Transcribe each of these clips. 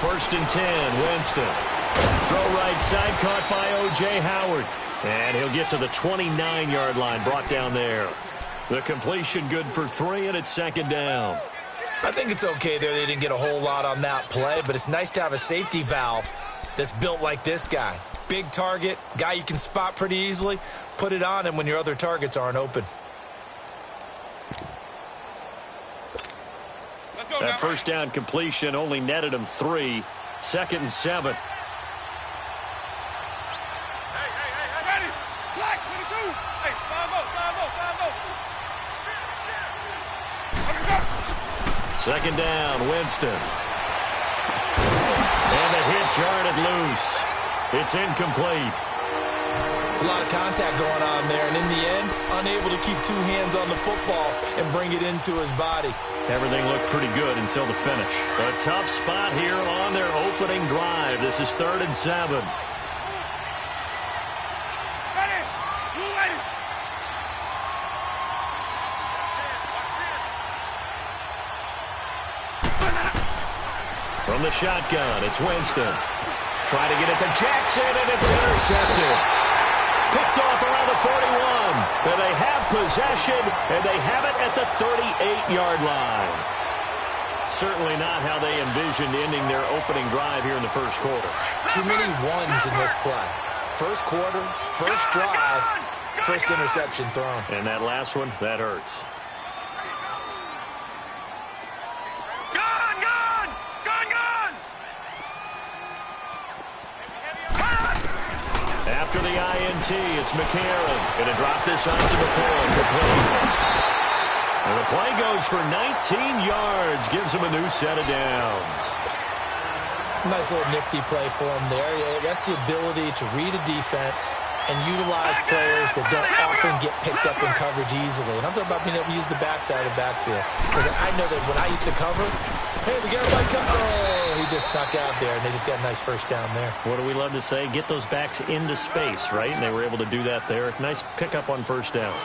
First and 10, Winston. Throw right side, caught by O.J. Howard. And he'll get to the 29-yard line, brought down there. The completion good for 3, and it's second down. I think it's okay there. They didn't get a whole lot on that play, but it's nice to have a safety valve that's built like this guy. Big target, guy you can spot pretty easily. Put it on him when your other targets aren't open. That first down completion only netted him 3. Second and 7. Second down, Winston. And the hit jarred it loose. It's incomplete. It's a lot of contact going on there, and in the end, unable to keep 2 hands on the football and bring it into his body. Everything looked pretty good until the finish. A tough spot here on their opening drive. This is 3rd and 7. From the shotgun, it's Winston. Trying to get it to Jackson, and it's intercepted. Picked off around the 41. And they have possession, and they have it at the 38-yard line. Certainly not how they envisioned ending their opening drive here in the first quarter. Too many ones in this play. First quarter, first drive, first interception thrown. And that last one, that hurts. After the INT, it's McCarron. Going to drop this onto McCoy. And the play goes for 19 yards. Gives him a new set of downs. Nice little nifty play for him there. Yeah, that's the ability to read a defense and utilize players that don't often get picked up in coverage easily. And I'm talking about being able to use the backside of the backfield. Because I know that when I used to cover, hey, we got a bike cover. Oh, he just snuck out there, and they just got a nice first down there. What do we love to say? Get those backs into space, right? And they were able to do that there. Nice pickup on first down.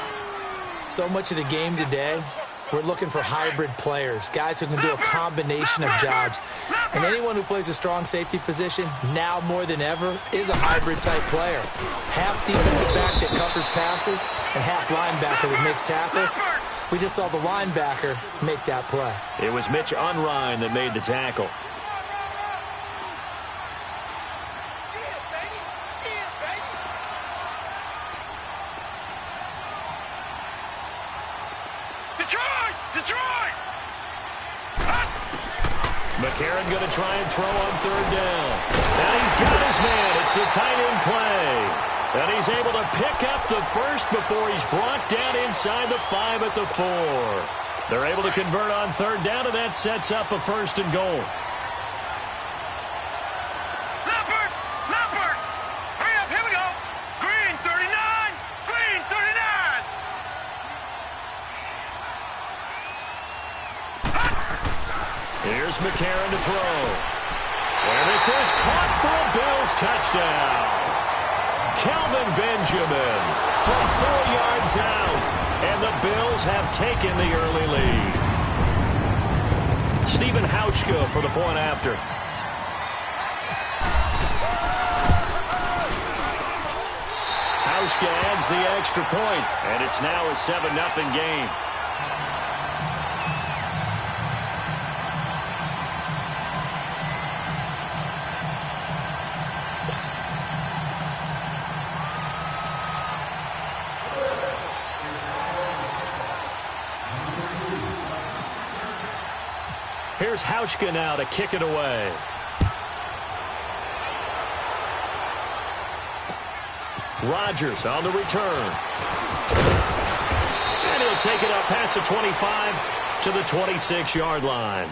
So much of the game today, we're looking for hybrid players, guys who can do a combination of jobs. And anyone who plays a strong safety position, now more than ever, is a hybrid-type player. Half defensive back that covers passes and half linebacker that makes tackles. We just saw the linebacker make that play. It was Mitch Unrein that made the tackle. McCarron going to try and throw on third down. And he's got his man. It's the tight end play. And he's able to pick up the first before he's brought down inside the 5 at the 4. They're able to convert on third down, and that sets up a first and goal. Hurry up, here we go. Green 39, green 39. Here's McCarron to throw. And this is caught for a Bills touchdown. Kelvin Benjamin from 4 yards out. And the Bills have taken the early lead. Stephen Hauschka for the point after. Hauschka adds the extra point, and it's now a 7-0 game. Here's Hauschka now to kick it away. Rodgers on the return. And he'll take it up past the 25 to the 26-yard line.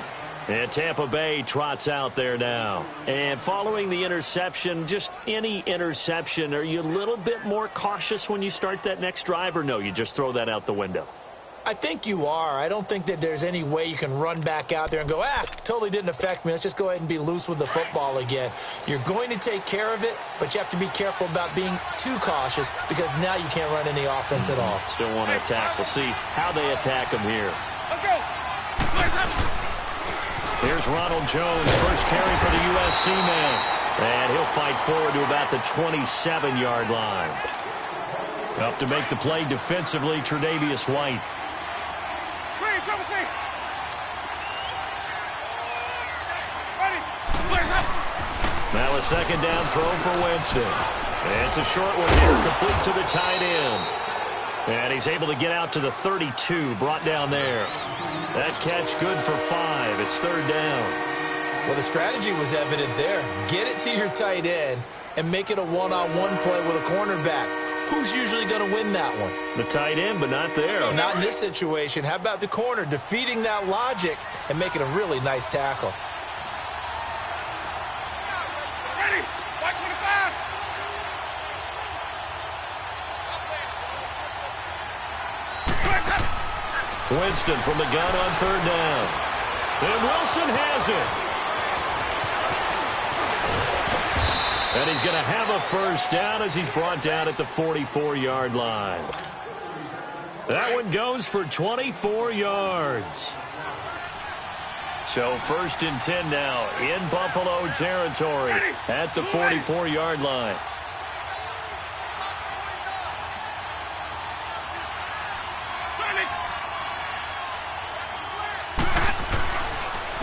And Tampa Bay trots out there now. And following the interception, just any interception, are you a little bit more cautious when you start that next drive, or no, you just throw that out the window? I think you are. I don't think that there's any way you can run back out there and go, totally didn't affect me. Let's just go ahead and be loose with the football again. You're going to take care of it, but you have to be careful about being too cautious because now you can't run any offense at all. Still want to attack. We'll see how they attack them here. Let's go. Here's Ronald Jones, first carry for the USC man. And he'll fight forward to about the 27-yard line. Up to make the play defensively, Tre'Davious White. Now a second down throw for Winston. And it's a short one here, complete to the tight end. And he's able to get out to the 32, brought down there. That catch good for 5. It's third down. Well, the strategy was evident there. Get it to your tight end and make it a one-on-one play with a cornerback. Who's usually going to win that one? The tight end, but not there. Not in this situation. How about the corner defeating that logic and making a really nice tackle? Ready? White 25. Winston from the gun on third down. And Wilson has it. And he's going to have a first down as he's brought down at the 44-yard line. That one goes for 24 yards. So first and 10 now in Buffalo territory at the 44-yard line.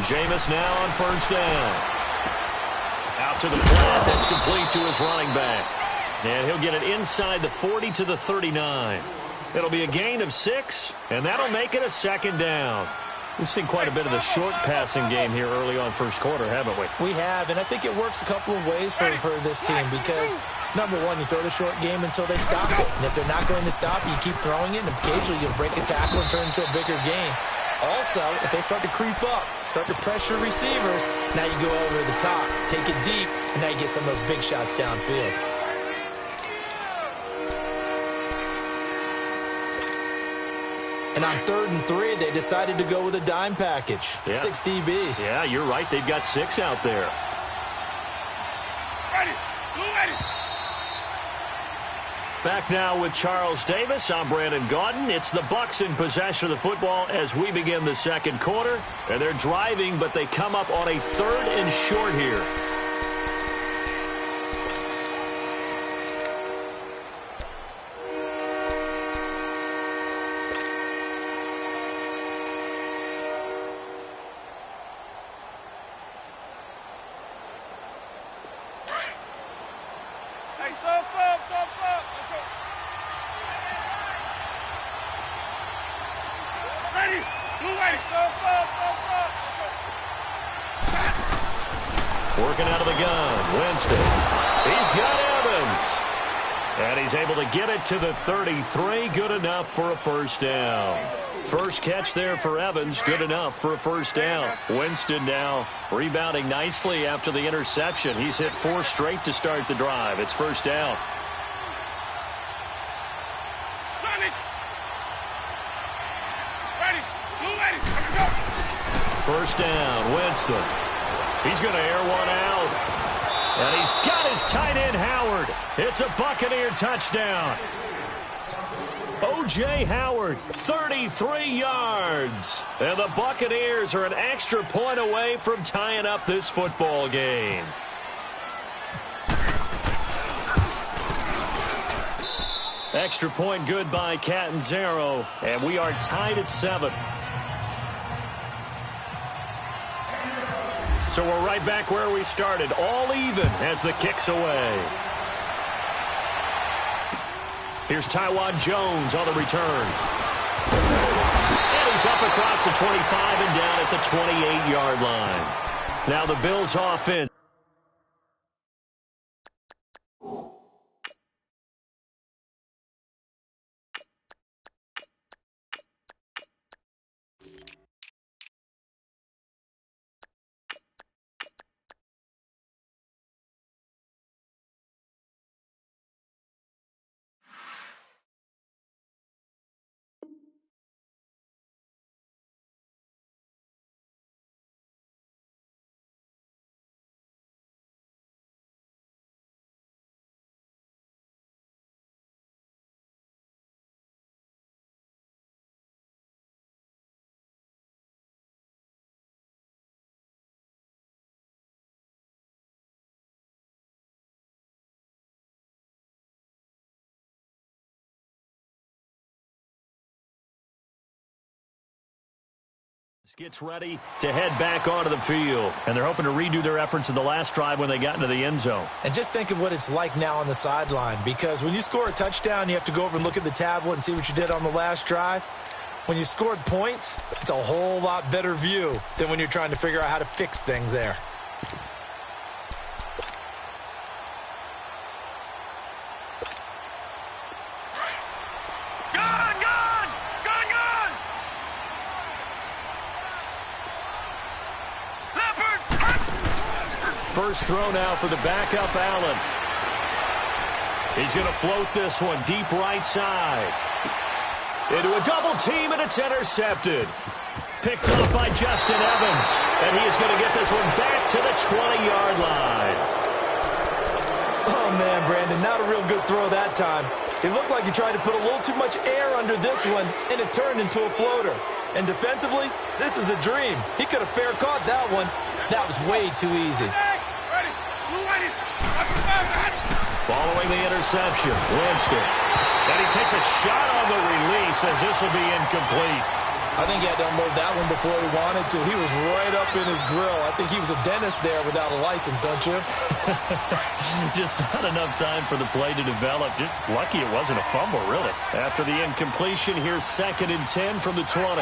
Jameis now on first down. Out to the flat. That's complete to his running back. And he'll get it inside the 40 to the 39. It'll be a gain of 6, and that'll make it a second down. We've seen quite a bit of the short passing game here early on first quarter, haven't we? We have, and I think it works a couple of ways for this team because, number one, you throw the short game until they stop it. And if they're not going to stop, you keep throwing it, and occasionally you'll break a tackle and turn it into a bigger game. Also, if they start to creep up, start to pressure receivers, now you go over the top, take it deep, and now you get some of those big shots downfield. And on 3rd and 3, they decided to go with a dime package. Yeah. 6 DBs. Yeah, you're right. They've got 6 out there. Ready. Ready. Back now with Charles Davis. I'm Brandon Gaudin. It's the Bucs in possession of the football as we begin the second quarter. And they're driving, but they come up on a 3rd and short here. Working out of the gun, Winston. He's got Evans. And he's able to get it to the 33. Good enough for a first down. First catch there for Evans. Good enough for a first down. Winston now rebounding nicely after the interception. He's hit 4 straight to start the drive. It's first down. First down, Winston. He's going to air one out. And he's got his tight end, Howard. It's a Buccaneer touchdown. O.J. Howard, 33 yards. And the Buccaneers are an extra point away from tying up this football game. Extra point good by Catanzaro. And we are tied at 7. So we're right back where we started, all even as the kick's away. Here's Taiwan Jones on the return. And he's up across the 25 and down at the 28-yard line. Now the Bills offense. Gets ready to head back onto the field, and they're hoping to redo their efforts in the last drive when they got into the end zone. And just think of what it's like now on the sideline, because when you score a touchdown, you have to go over and look at the tablet and see what you did on the last drive. When you scored points, it's a whole lot better view than when you're trying to figure out how to fix things there. First throw now for the backup, Allen. He's going to float this one deep right side. Into a double team, and it's intercepted. Picked off by Justin Evans. And he is going to get this one back to the 20-yard line. Oh, man, Brandon, not a real good throw that time. It looked like he tried to put a little too much air under this one, and it turned into a floater. And defensively, this is a dream. He could have fair caught that one. That was way too easy. Following the interception, Winston. And he takes a shot on the release as this will be incomplete. I think he had to unload that one before he wanted to. He was right up in his grill. I think he was a dentist there without a license, don't you? Just not enough time for the play to develop. Just lucky it wasn't a fumble, really. After the incompletion, here's 2nd and 10 from the 20.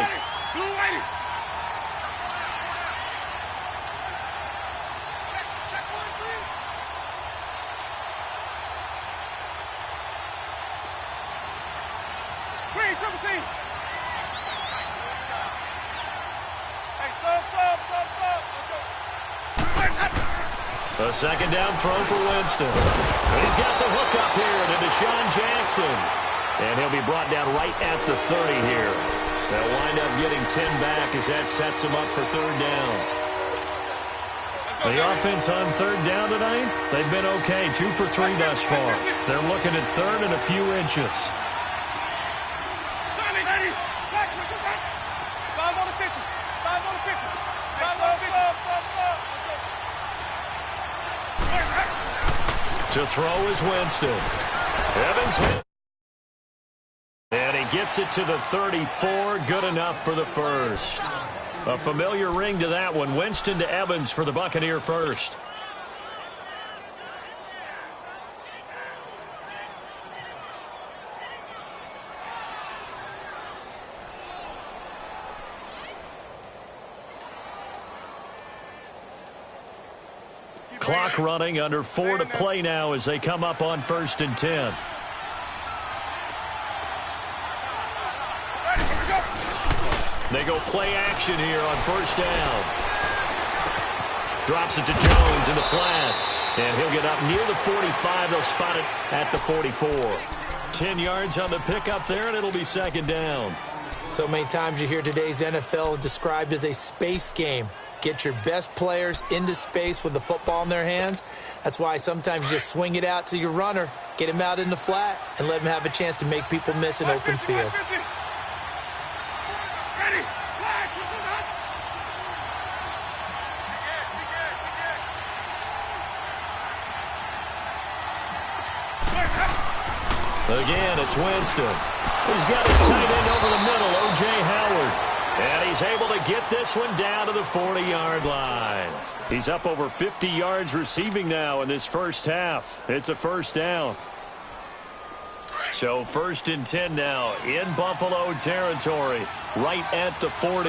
A 2nd down throw for Winston. He's got the hook up here to Deshaun Jackson. And he'll be brought down right at the 30 here. They'll wind up getting 10 back as that sets him up for 3rd down. The offense on 3rd down tonight, they've been okay. 2 for 3 thus far. They're looking at 3rd and a few inches. To throw is Winston. Evans hit. And he gets it to the 34. Good enough for the first. A familiar ring to that one. Winston to Evans for the Buccaneer first. Clock running, under 4 to play now as they come up on 1st and 10. They go play action here on 1st down. Drops it to Jones in the flat. And he'll get up near the 45. They'll spot it at the 44. 10 yards on the pickup there, and it'll be 2nd down. So many times you hear today's NFL described as a space game. Get your best players into space with the football in their hands. That's why sometimes you just swing it out to your runner, get him out in the flat, and let him have a chance to make people miss an open field. Again, it's Winston. He's got his tight end over the middle, O.J. Howard. And he's able to get this one down to the 40-yard line. He's up over 50 yards receiving now in this first half. It's a 1st down. So 1st and 10 now in Buffalo territory, right at the 40.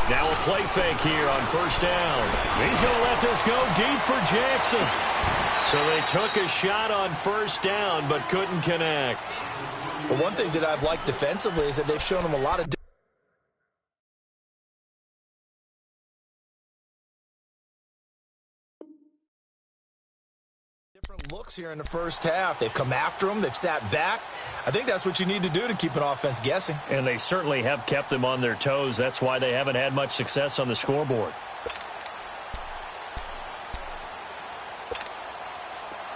Now a play fake here on 1st down. He's going to let this go deep for Jackson. So they took a shot on 1st down but couldn't connect. Well, one thing that I've liked defensively is that they've shown him a lot of different looks here in the first half. They've come after him. They've sat back. I think that's what you need to do to keep an offense guessing. And they certainly have kept them on their toes. That's why they haven't had much success on the scoreboard.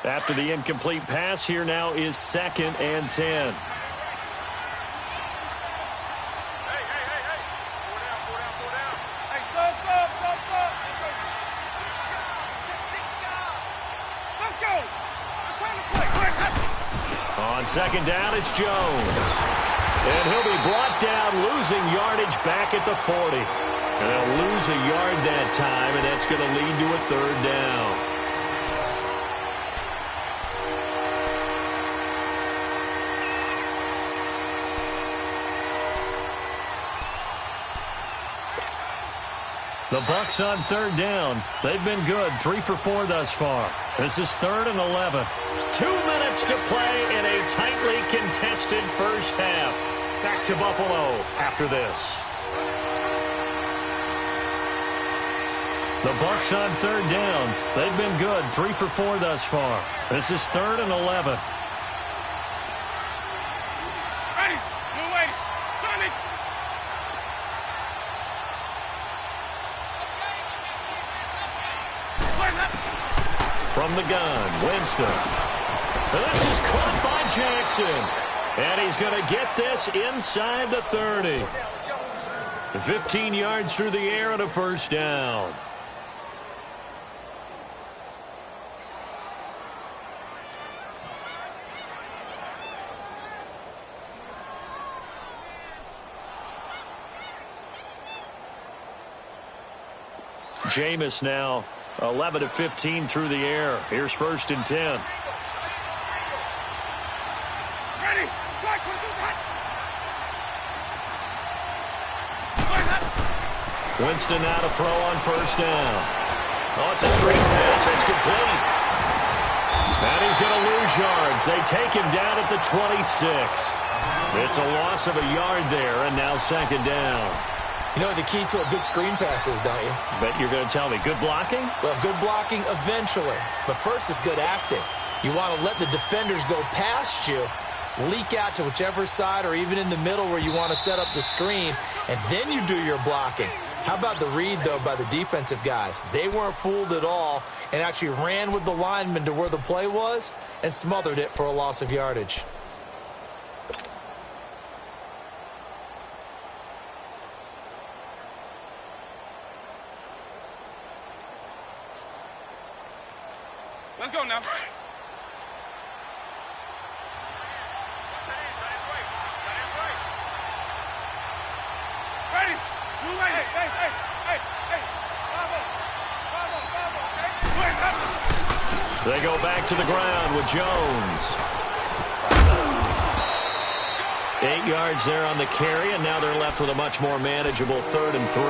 After the incomplete pass, here now is 2nd and 10. On 2nd down, it's Jones. And he'll be brought down, losing yardage back at the 40. And they'll lose a yard that time, and that's going to lead to a third down. The Bucs on third down. They've been good, 3 for 4 thus far. This is 3rd and 11. 2 minutes to play in a tightly contested first half. Back to Buffalo after this. The Bucs on third down. They've been good, 3 for 4 thus far. This is 3rd and 11. Ready. Blue lady. Sonic. From the gun, Winston. This is caught by Jackson. And he's going to get this inside the 30. 15 yards through the air and a first down. Jameis now 11 of 15 through the air. Here's 1st and 10. Ready. Winston now to throw on first down. Oh, it's a screen pass. It's complete. And he's going to lose yards. They take him down at the 26. It's a loss of a yard there, and now 2nd down. You know what the key to a good screen pass is, don't you? Bet you're going to tell me. Good blocking? Well, good blocking eventually. But first is good acting. You want to let the defenders go past you, leak out to whichever side or even in the middle where you want to set up the screen, and then you do your blocking. How about the read, though, by the defensive guys? They weren't fooled at all and actually ran with the lineman to where the play was and smothered it for a loss of yardage. Let's go now. Ready. Blue lady. Hey. Bravo. They go back to the ground with Jones. 8 yards there on the carry, and now they're left with a much more manageable 3rd and 3.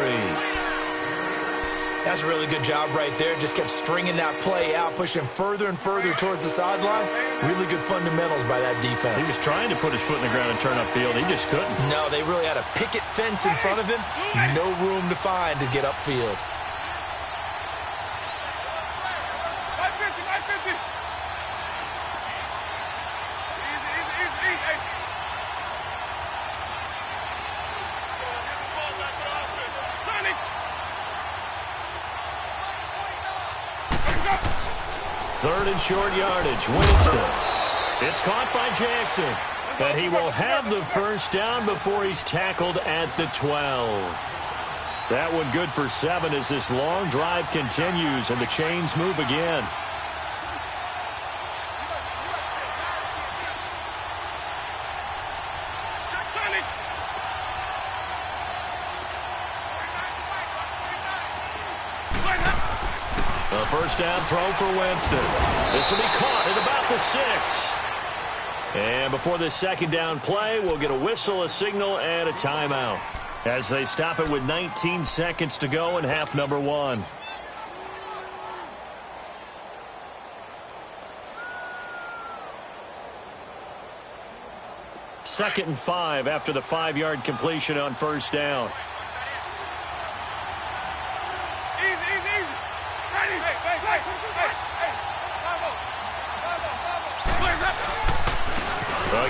That's a really good job right there. Just kept stringing that play out, pushing further and further towards the sideline. Really good fundamentals by that defense. He was trying to put his foot in the ground and turn upfield. He just couldn't. No, they really had a picket fence in front of him. No room to find to get upfield. 550. Easy. Sonic. 3rd and short yardage. Winston. It's caught by Jackson. And he will have the first down before he's tackled at the 12. That one good for 7 as this long drive continues and the chains move again. A first down throw for Winston. This will be caught at about the 6. And before this 2nd down play, we'll get a whistle, a signal, and a timeout as they stop it with 19 seconds to go in half number 1. Second and 5 after the 5-yard completion on first down.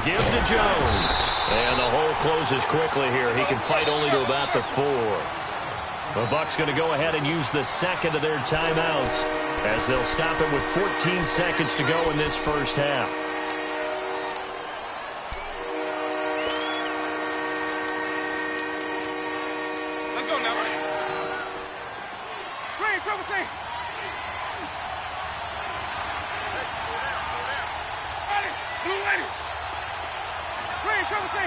Give to Jones. And the hole closes quickly here. He can fight only to about the 4. The Bucs going to go ahead and use the 2nd of their timeouts as they'll stop it with 14 seconds to go in this first half. Let's go now. Green, triple C. Ready. Blue lady. Green, triple C.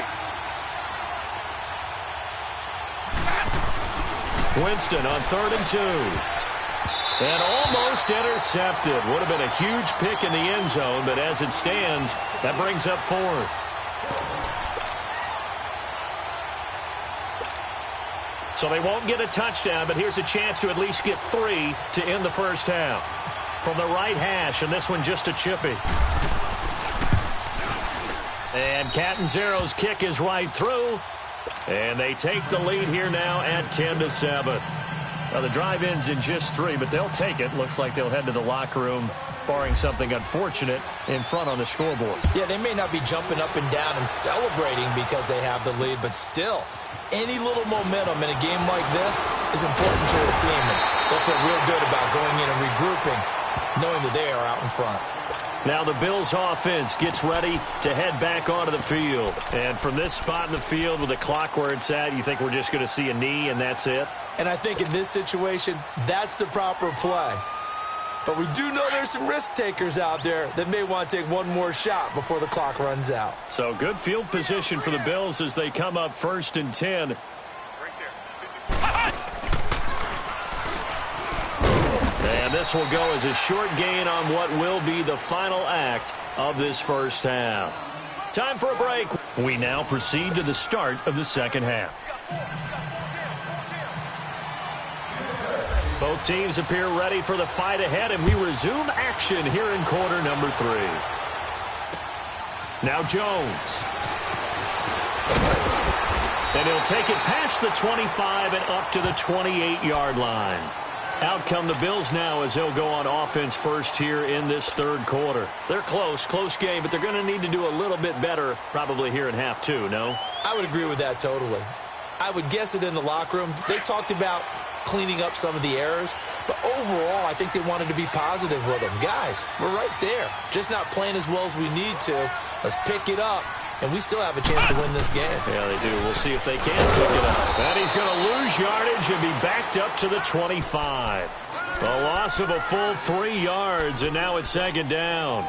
Winston on 3rd and 2. And almost intercepted. Would have been a huge pick in the end zone, but as it stands, that brings up 4th. So they won't get a touchdown, but here's a chance to at least get 3 to end the first half. From the right hash, and this one just a chippy. And Catanzaro's kick is right through. And they take the lead here now at 10-7. Now the drive ends in just 3, but they'll take it. Looks like they'll head to the locker room, barring something unfortunate in front on the scoreboard. Yeah, they may not be jumping up and down and celebrating because they have the lead, but still, any little momentum in a game like this is important to a team. And they'll feel real good about going in and regrouping, knowing that they are out in front. Now the Bills offense gets ready to head back onto the field. And from this spot in the field with the clock where it's at, you think we're just going to see a knee and that's it? And I think in this situation, that's the proper play. But we do know there's some risk takers out there that may want to take one more shot before the clock runs out. So good field position for the Bills as they come up 1st and 10. And this will go as a short gain on what will be the final act of this first half. Time for a break. We now proceed to the start of the second half. Both teams appear ready for the fight ahead, and we resume action here in quarter number 3. Now Jones. And he'll take it past the 25 and up to the 28-yard line. Out come the Bills now as they'll go on offense first here in this third quarter. They're close game, but they're going to need to do a little bit better probably here in half 2, no? I would agree with that totally. I would guess it in the locker room. They talked about cleaning up some of the errors, but overall I think they wanted to be positive with them. Guys, we're right there. Just not playing as well as we need to. Let's pick it up. And we still have a chance to win this game. Yeah, they do. We'll see if they can pick it up. And he's going to lose yardage and be backed up to the 25. A loss of a full 3 yards, and now it's 2nd down.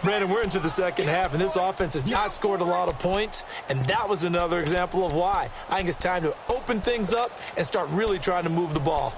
Brandon, we're into the second half, and this offense has not scored a lot of points, and that was another example of why. I think it's time to open things up and start really trying to move the ball.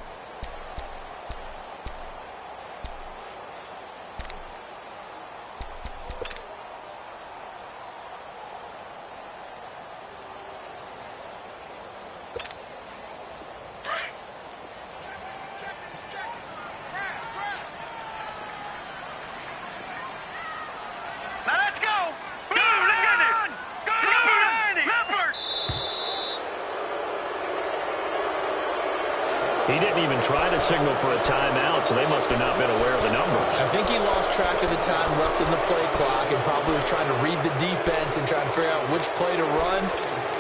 He didn't even try to signal for a timeout, so they must have not been aware of the numbers. I think he lost track of the time left in the play clock and probably was trying to read the defense and trying to figure out which play to run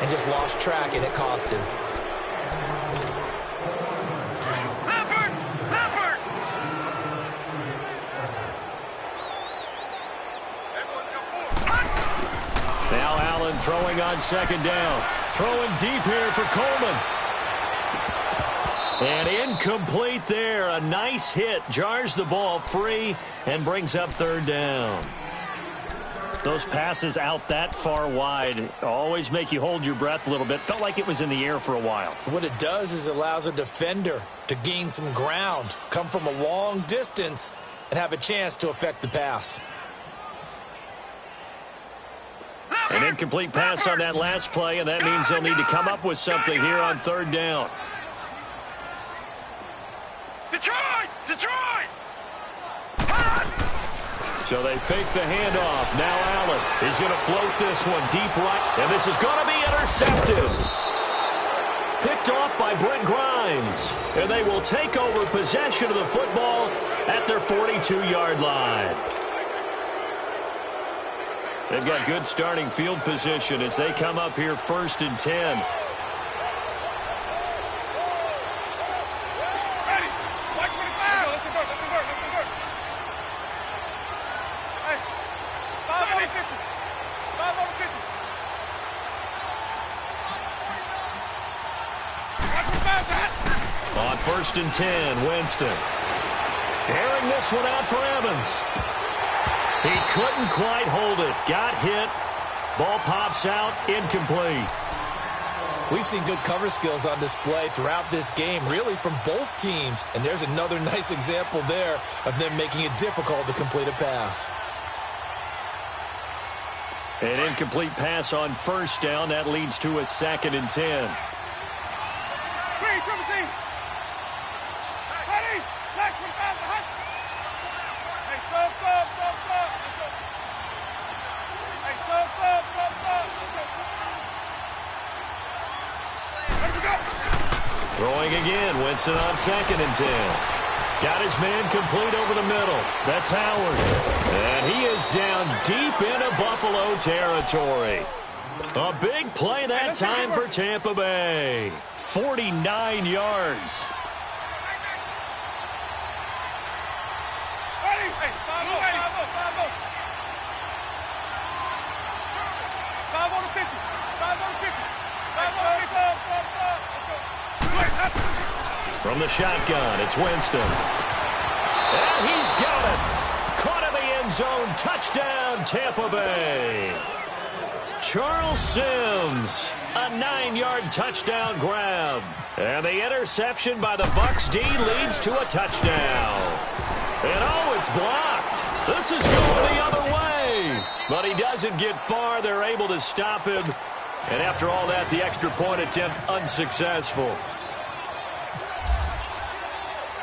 and just lost track, and it cost him. Now Allen throwing on 2nd down. Throwing deep here for Coleman. And incomplete there. A nice hit. Jars the ball free and brings up 3rd down. Those passes out that far wide always make you hold your breath a little bit. Felt like it was in the air for a while. What it does is it allows a defender to gain some ground, come from a long distance, and have a chance to affect the pass. An incomplete pass on that last play, and that means they'll need to come up with something here on 3rd down. Detroit! So they fake the handoff. Now Allen is going to float this one deep right. And this is going to be intercepted. Picked off by Brent Grimes. And they will take over possession of the football at their 42-yard line. They've got good starting field position as they come up here 1st and 10. On 1st and 10, Winston. Airing this one out for Evans. He couldn't quite hold it. Got hit. Ball pops out. Incomplete. We've seen good cover skills on display throughout this game, really from both teams. And there's another nice example there of them making it difficult to complete a pass. An incomplete pass on first down. That leads to a 2nd and 10. Throwing again, Winston on 2nd and 10. Got his man complete over the middle. That's Howard. And he is down deep into Buffalo territory. A big play that time for Tampa Bay. 49 yards. From the shotgun, it's Winston. And he's got it. Caught in the end zone. Touchdown, Tampa Bay. Charles Sims, a 9-yard touchdown grab. And the interception by the Bucs D leads to a touchdown. And oh, it's blocked. This is going the other way. But he doesn't get far. They're able to stop him. And after all that, the extra point attempt unsuccessful.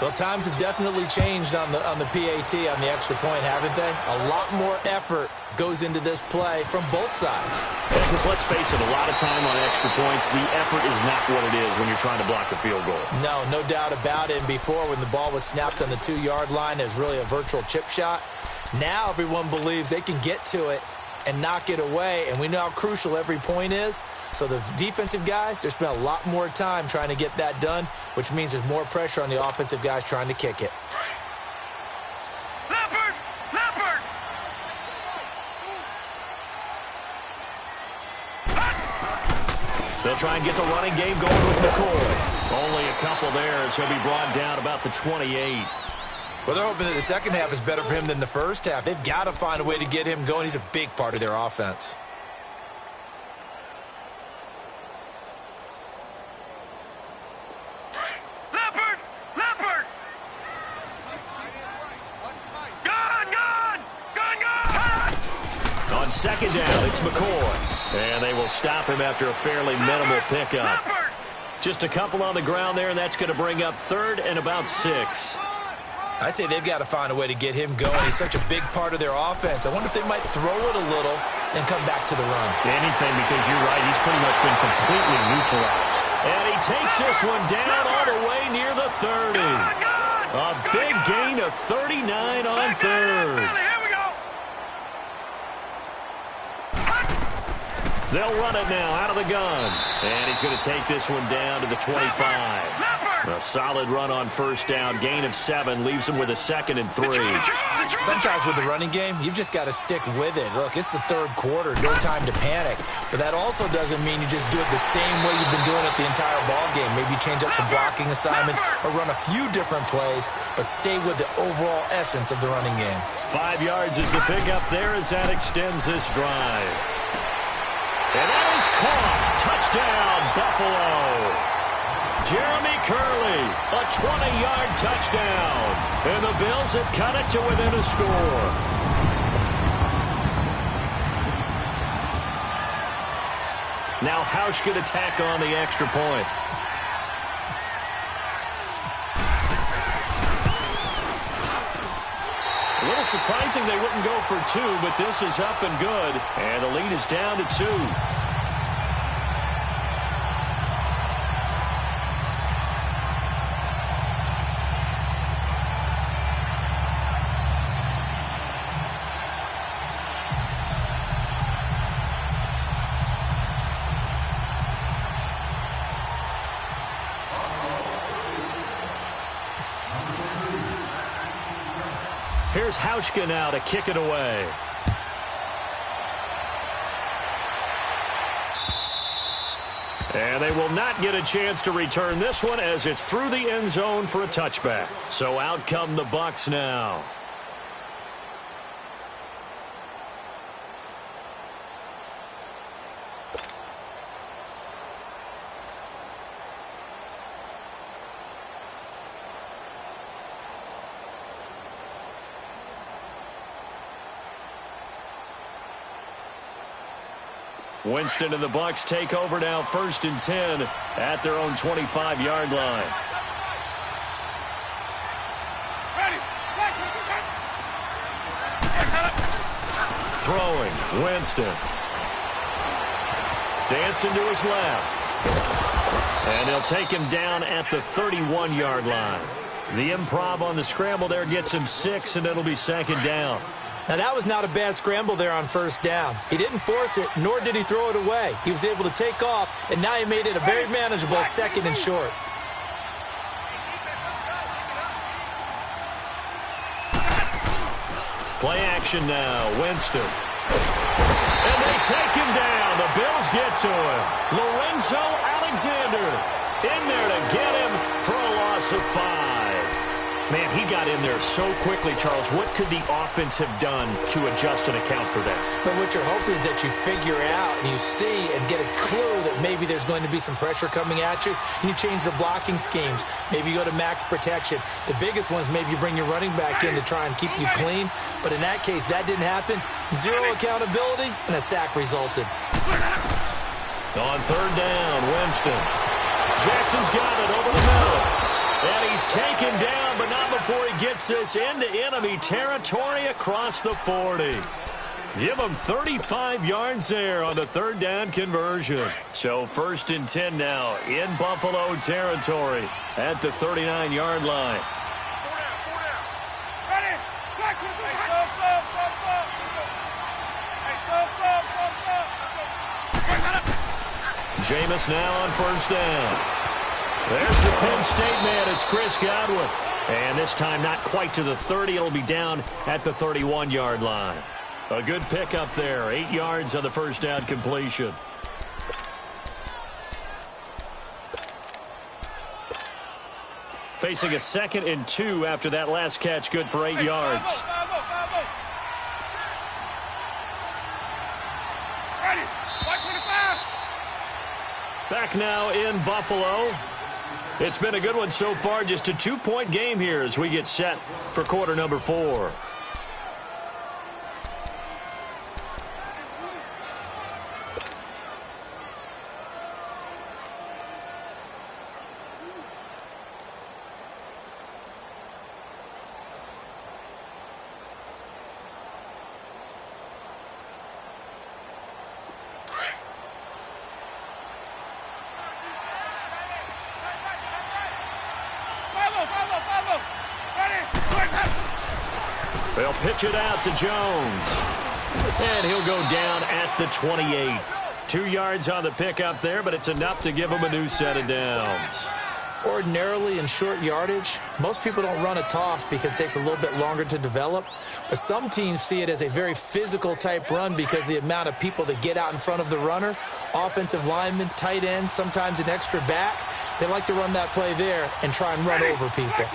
Well, times have definitely changed on the PAT, on the extra point, haven't they? A lot more effort goes into this play from both sides. Because let's face it, a lot of time on extra points, the effort is not what it is when you're trying to block a field goal. No doubt about it. And before, when the ball was snapped on the 2-yard line, it was really a virtual chip shot. Now everyone believes they can get to it and knock it away, and we know how crucial every point is. So the defensive guys, they spent a lot more time trying to get that done, which means there's more pressure on the offensive guys trying to kick it. Leopard! They'll try and get the running game going with McCoy. Only a couple there as he'll be brought down about the 28. Well, they're hoping that the second half is better for him than the first half. They've got to find a way to get him going. He's a big part of their offense. Leopard! Gun! On second down, it's McCoy. And they will stop him after a fairly minimal pickup. Just a couple on the ground there, and that's going to bring up 3rd and about 6. I'd say they've got to find a way to get him going. He's such a big part of their offense. I wonder if they might throw it a little and come back to the run. Anything, because you're right, he's pretty much been completely neutralized. And he takes this one down all the way near the 30. A big gain of 39 on 3rd. They'll run it now out of the gun. And he's going to take this one down to the 25. A solid run on first down. Gain of 7 leaves him with a 2nd and 3. Sometimes with the running game, you've just got to stick with it. Look, it's the 3rd quarter. No time to panic. But that also doesn't mean you just do it the same way you've been doing it the entire ball game. Maybe change up some blocking assignments or run a few different plays, but stay with the overall essence of the running game. 5 yards is the pickup there as that extends this drive. And that is caught. Touchdown, Buffalo. Jeremy Curley, a 20-yard touchdown. And the Bills have cut it to within a score. Now Hausch could attack on the extra point. A little surprising they wouldn't go for 2, but this is up and good. And the lead is down to 2. Here's Hauschka now to kick it away. And they will not get a chance to return this one as it's through the end zone for a touchback. So out come the Bucs now. Winston and the Bucs take over now, 1st and 10 at their own 25-yard line. Throwing, Winston. Dancing to his left. And he'll take him down at the 31-yard line. The improv on the scramble there gets him 6, and it'll be 2nd down. Now, that was not a bad scramble there on 1st down. He didn't force it, nor did he throw it away. He was able to take off, and now he made it a very manageable 2nd and short. Play action now, Winston. And they take him down. The Bills get to him. Lorenzo Alexander in there to get him for a loss of 5. Man, he got in there so quickly, Charles. What could the offense have done to adjust and account for that? But what you're hoping is that you figure out and you see and get a clue that maybe there's going to be some pressure coming at you, and you change the blocking schemes. Maybe you go to max protection. The biggest one is maybe you bring your running back in to try and keep you clean. But in that case, that didn't happen. 0 accountability, and a sack resulted. On 3rd down, Winston. Jackson's got it over the middle. And he's taken down, but not before he gets us into enemy territory across the 40. Give him 35 yards there on the 3rd down conversion. So 1st and 10 now in Buffalo territory at the 39-yard line. Jameis now on 1st down. There's the Penn State man. It's Chris Godwin. And this time not quite to the 30. It'll be down at the 31-yard line. A good pickup there. 8 yards on the 1st down completion. Facing a 2nd and 2 after that last catch. Good for 8 yards. Back now in Buffalo. It's been a good one so far. Just a 2-point game here as we get set for quarter number 4. They'll pitch it out to Jones. And he'll go down at the 28. 2 yards on the pickup there, but it's enough to give him a new set of downs. Ordinarily in short yardage, most people don't run a toss because it takes a little bit longer to develop. But some teams see it as a very physical type run because the amount of people that get out in front of the runner, offensive linemen, tight ends, sometimes an extra back, they like to run that play there and try and run over people.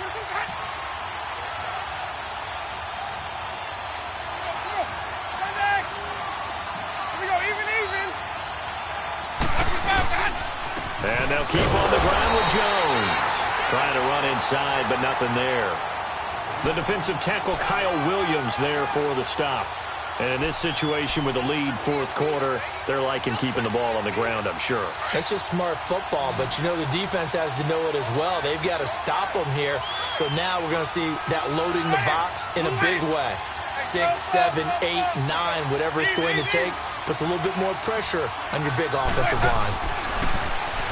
And they'll keep on the ground with Jones. Trying to run inside, but nothing there. The defensive tackle, Kyle Williams, there for the stop. And in this situation with the lead 4th quarter, they're liking keeping the ball on the ground, I'm sure. It's just smart football, but you know the defense has to know it as well. They've got to stop them here. So now we're going to see that loading the box in a big way. 6, 7, 8, 9, whatever it's going to take, puts a little bit more pressure on your big offensive line.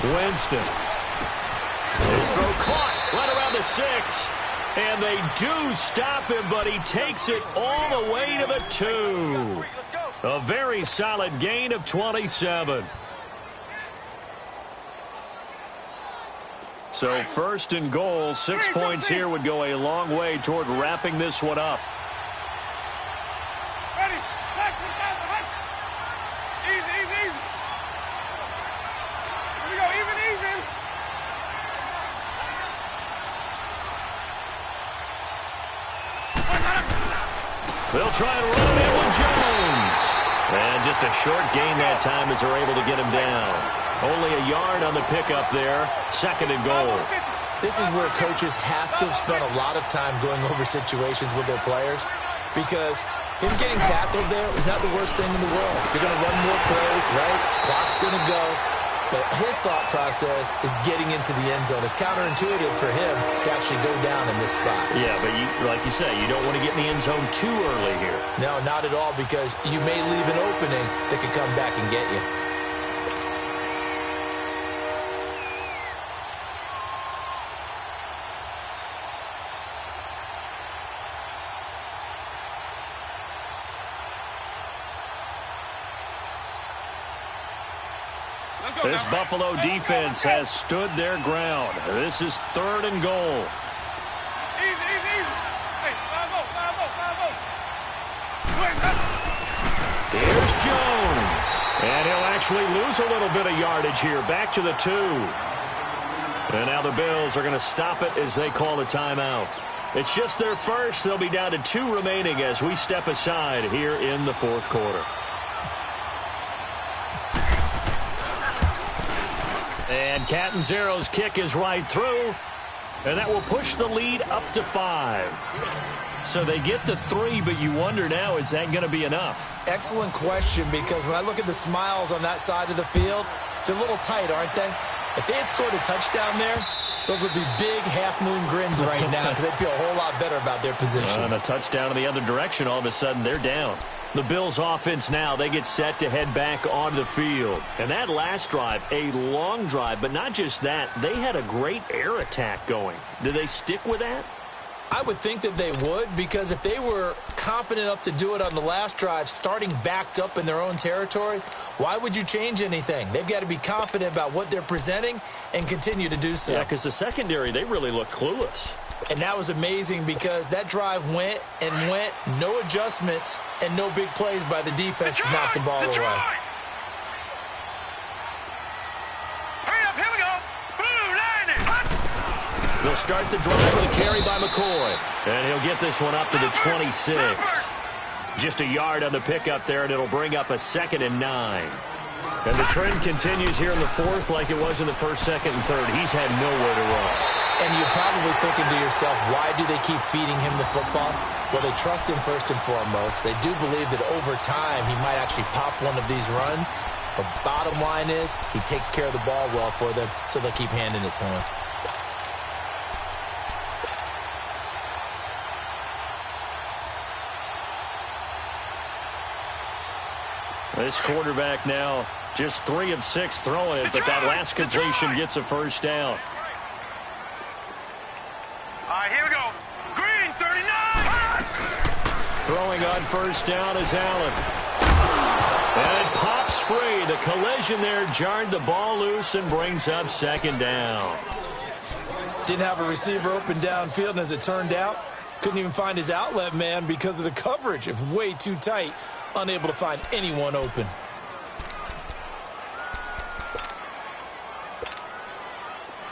Winston. His throw caught right around the 6. And they do stop him, but he takes it all the way to the 2. A very solid gain of 27. So 1st and goal, 6 points here would go a long way toward wrapping this one up. They'll try and run it in with Jones. And just a short gain that time as they're able to get him down. Only a yard on the pickup there. 2nd and goal. This is where coaches have to have spent a lot of time going over situations with their players. Because Him getting tackled there is not the worst thing in the world. You're going to run more plays, right? Clock's going to go. But his thought process is getting into the end zone. It's counterintuitive for him to actually go down in this spot. Yeah, but like you say, you don't want to get in the end zone too early here. No, not at all, because you may leave an opening that could come back and get you. This Buffalo defense has stood their ground. This is 3rd and goal. Easy, easy, easy. Hey, 5-0, 5-0, 5-0. Here's Jones. And he'll actually lose a little bit of yardage here. Back to the 2. And now the Bills are going to stop it as they call a timeout. It's just their first. They'll be down to 2 remaining as we step aside here in the 4th quarter. And Catanzaro's kick is right through. And that will push the lead up to 5. So they get the 3, but you wonder now, is that going to be enough? Excellent question, because when I look at the smiles on that side of the field, they're a little tight, aren't they? If they had scored a touchdown there, those would be big half-moon grins right now, because they'd feel a whole lot better about their position. And a touchdown in the other direction, all of a sudden they're down. The Bills offense now, they get set to head back on the field. And that last drive, a long drive, but not just that, they had a great air attack going. Do they stick with that? I would think that they would, because if they were confident enough to do it on the last drive, starting backed up in their own territory, why would you change anything? They've got to be confident about what they're presenting and continue to do so. Yeah, because the secondary, they really look clueless. And that was amazing, because that drive went and went, no adjustments, and no big plays by the defense to knock the ball away. Hurry up, here we go. Blue line it. They'll start the drive with a carry by McCoy. And he'll get this one up to the 26. Just a yard on the pickup there, and it'll bring up a 2nd and 9. And the trend continues here in the 4th like it was in the 1st, 2nd, and 3rd. He's had nowhere to run. And you're probably thinking to yourself, why do they keep feeding him the football? Well, they trust him first and foremost. They do believe that over time he might actually pop one of these runs. But bottom line is, he takes care of the ball well for them, so they'll keep handing it to him. This quarterback now just 3 of 6 throwing it, but that last completion gets a first down. All right, here we go. Green 39. Throwing on first down is Allen. And it pops free. The collision there jarred the ball loose and brings up 2nd down. Didn't have a receiver open downfield, and as it turned out, couldn't even find his outlet man because of the coverage. It was way too tight. Unable to find anyone open.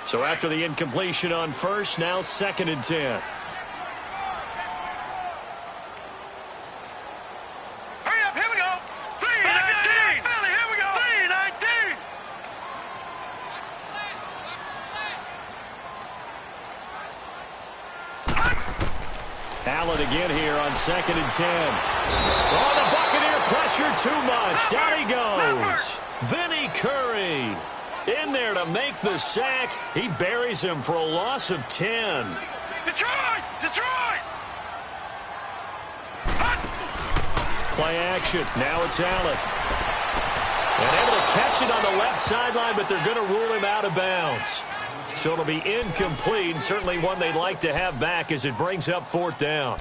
So after the incompletion on first, now 2nd and 10. Hurry up, here we go. 3-19. Philly, here we go. 3-19. Allen again here on 2nd and 10. Oh, the Buccaneer pressure too much. Down he goes. Vinny Curry in there to make the sack. He buries him for a loss of 10. Detroit! Detroit! Play action. Now it's Allen. And able to catch it on the left sideline, but they're going to rule him out of bounds. So it'll be incomplete. Certainly one they'd like to have back as it brings up 4th down.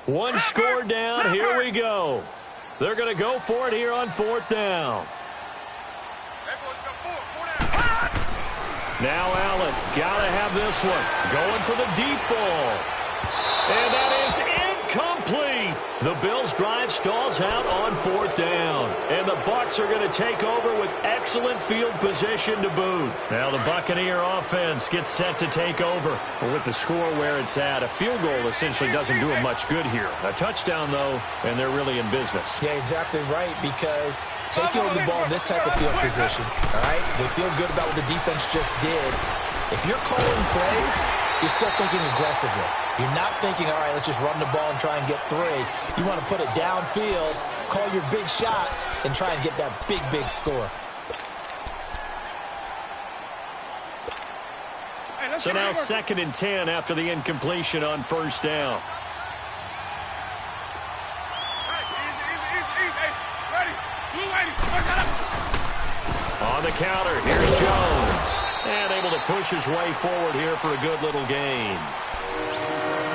One score down. Here we go. They're going to go for it here on 4th down. Now Allen, got to have this one. Going for the deep ball. And that is Complete. The Bills' drive stalls out on 4th down. And the Bucs are going to take over with excellent field position to boot. Now the Buccaneer offense gets set to take over. Well, with the score where it's at, a field goal essentially doesn't do them much good here. A touchdown, though, and they're really in business. Yeah, exactly right, because taking over the ball in this type of field position, all right, they feel good about what the defense just did. If you're calling plays, you're still thinking aggressively. You're not thinking, all right, let's just run the ball and try and get 3. You want to put it downfield, call your big shots, and try and get that big, big score. So now 2nd and 10 after the incompletion on 1st down. On the counter, here's Jones. And able to push his way forward here for a good little gain.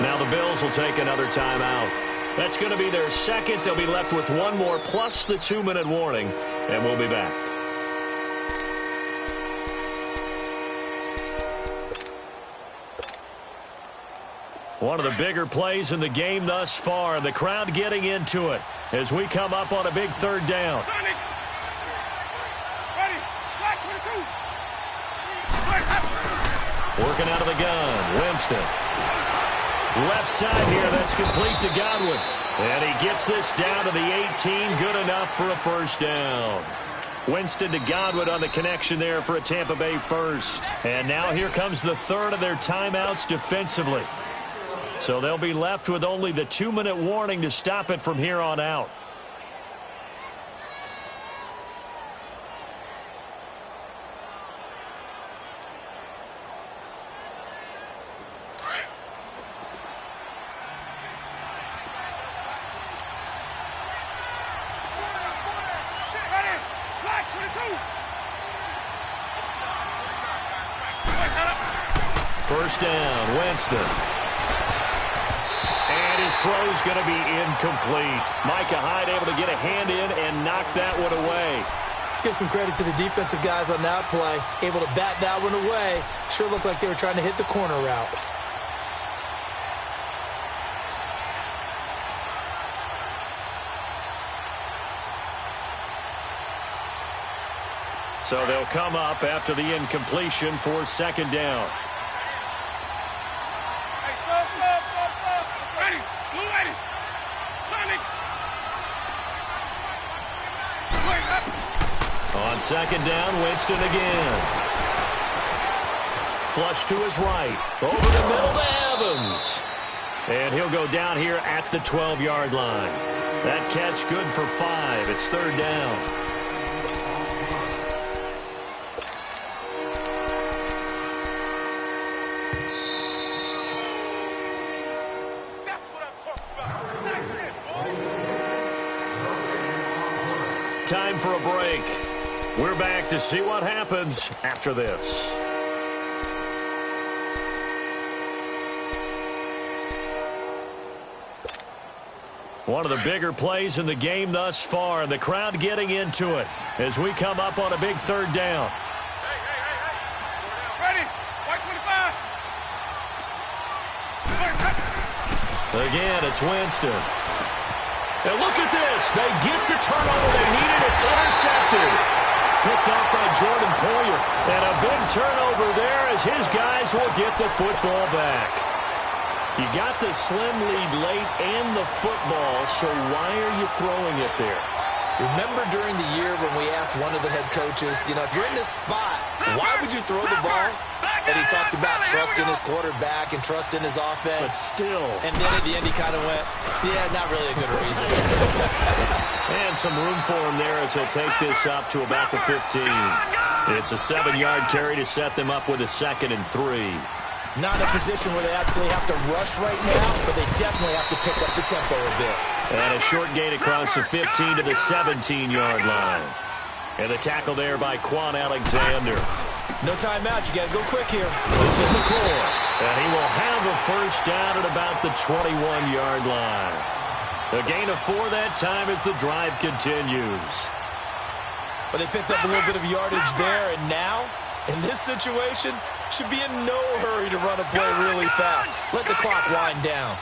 Now the Bills will take another timeout. That's going to be their 2nd. They'll be left with 1 more plus the 2-minute warning. And we'll be back. One of the bigger plays in the game thus far. The crowd getting into it as we come up on a big 3rd down. Working out of the gun, Winston. Left side here, that's complete to Godwin. And he gets this down to the 18, good enough for a 1st down. Winston to Godwin on the connection there for a Tampa Bay 1st. And now here comes the 3rd of their timeouts defensively. So they'll be left with only the 2-minute warning to stop it from here on out. First down, Winston. And his throw's going to be incomplete. Micah Hyde able to get a hand in and knock that one away. Let's give some credit to the defensive guys on that play. Able to bat that one away. Sure looked like they were trying to hit the corner route. So they'll come up after the incompletion for 2nd down. On 2nd down, Winston again. Flush to his right. Over the middle to Evans. And he'll go down here at the 12-yard line. That catch good for 5. It's 3rd down. Time for a break. We're back to see what happens after this. One of the bigger plays in the game thus far, and the crowd getting into it as we come up on a big 3rd down. Ready? White 25. Again, it's Winston. And look at this. They get the turnover they needed. It's intercepted. Picked off by Jordan Poyer. And a big turnover there as his guys will get the football back. You got the slim lead late and the football, so why are you throwing it there? Remember during the year when we asked one of the head coaches, you know, if you're in this spot, why would you throw the ball? And he talked about trust in his quarterback and trust in his offense. But still. And then at the end he kind of went, yeah, not really a good reason. And some room for him there as he'll take this up to about the 15. It's a 7-yard carry to set them up with a 2nd and 3. Not in a position where they absolutely have to rush right now, but they definitely have to pick up the tempo a bit. And a short gain across the 15 to the 17-yard line. And the tackle there by Quan Alexander. No timeout. You got to go quick here. This is McCoy. And he will have a 1st down at about the 21-yard line. A gain of 4 that time as the drive continues. But they picked up a little bit of yardage there, and now, in this situation, should be in no hurry to run a play really fast. Let the clock wind down.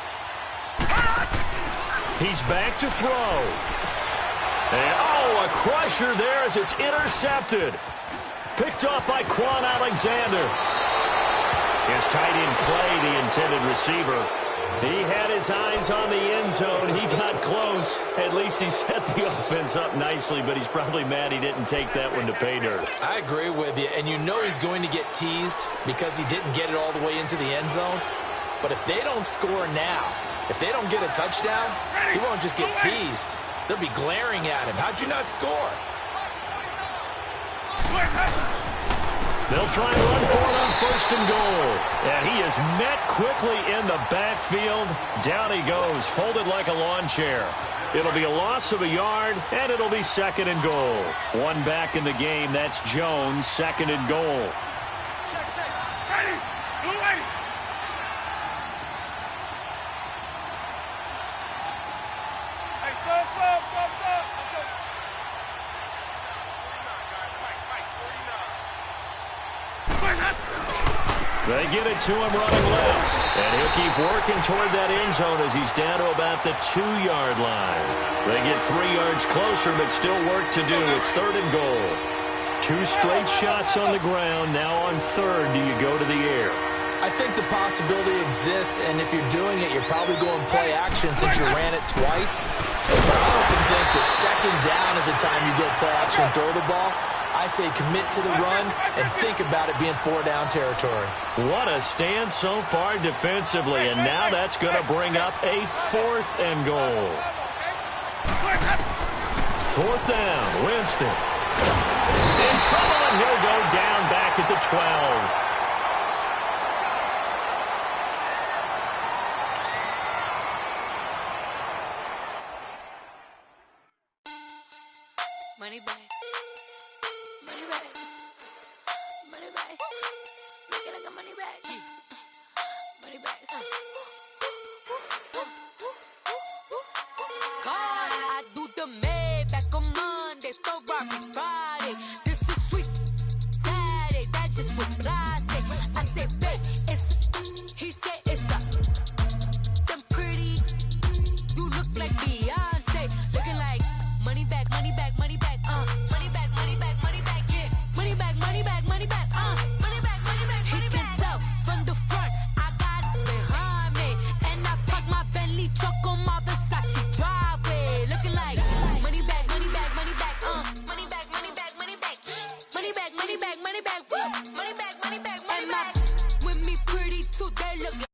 He's back to throw. And, oh, a crusher there as it's intercepted. Picked off by Quan Alexander. His tight end Clay, the intended receiver. He had his eyes on the end zone. He got close. At least he set the offense up nicely, but he's probably mad he didn't take that one to pay dirt. I agree with you, and you know he's going to get teased because he didn't get it all the way into the end zone. But if they don't score now, if they don't get a touchdown, he won't just get teased. They'll be glaring at him. How'd you not score? They'll try and run for it on 1st and goal. And he is met quickly in the backfield. Down he goes, folded like a lawn chair. It'll be a loss of a yard, and it'll be 2nd and goal. One back in the game. That's Jones, 2nd and goal. Ready. Blue 80. Hey, stop. Let's go. They get it to him running left. And he'll keep working toward that end zone as he's down to about the 2-yard line. They get 3 yards closer, but still work to do. It's 3rd and goal. 2 straight shots on the ground. Now on 3rd, do you go to the air? I think the possibility exists, and if you're doing it, you're probably going play action since you ran it twice. But I often think that 2nd down is the time you go play action and throw the ball. I say commit to the run and think about it being 4-down territory. What a stand so far defensively, and now that's going to bring up a 4th and goal. 4th down, Winston. In trouble, and he'll go down back at the 12. Money back. Money back. Money back. Make it like a money back. Money back. God, I do the Maybach on Monday, Ferrari Friday. This is sweet Saturday. That's just what I say. I say, babe, it's. He said it's a. Them pretty. You look like Beyonce. Looking like money back, money back, money back. Money back, money back, money back, yeah. Money back, money back, money back, money back, money back, money back. He can tell from the front, I got it behind me. And I park my Bentley truck on my Versace driveway. Looking like money back, money back, money back, money back, money back, money back. Money back, money back, money back, money back, money back, money back. And my with me pretty too, they look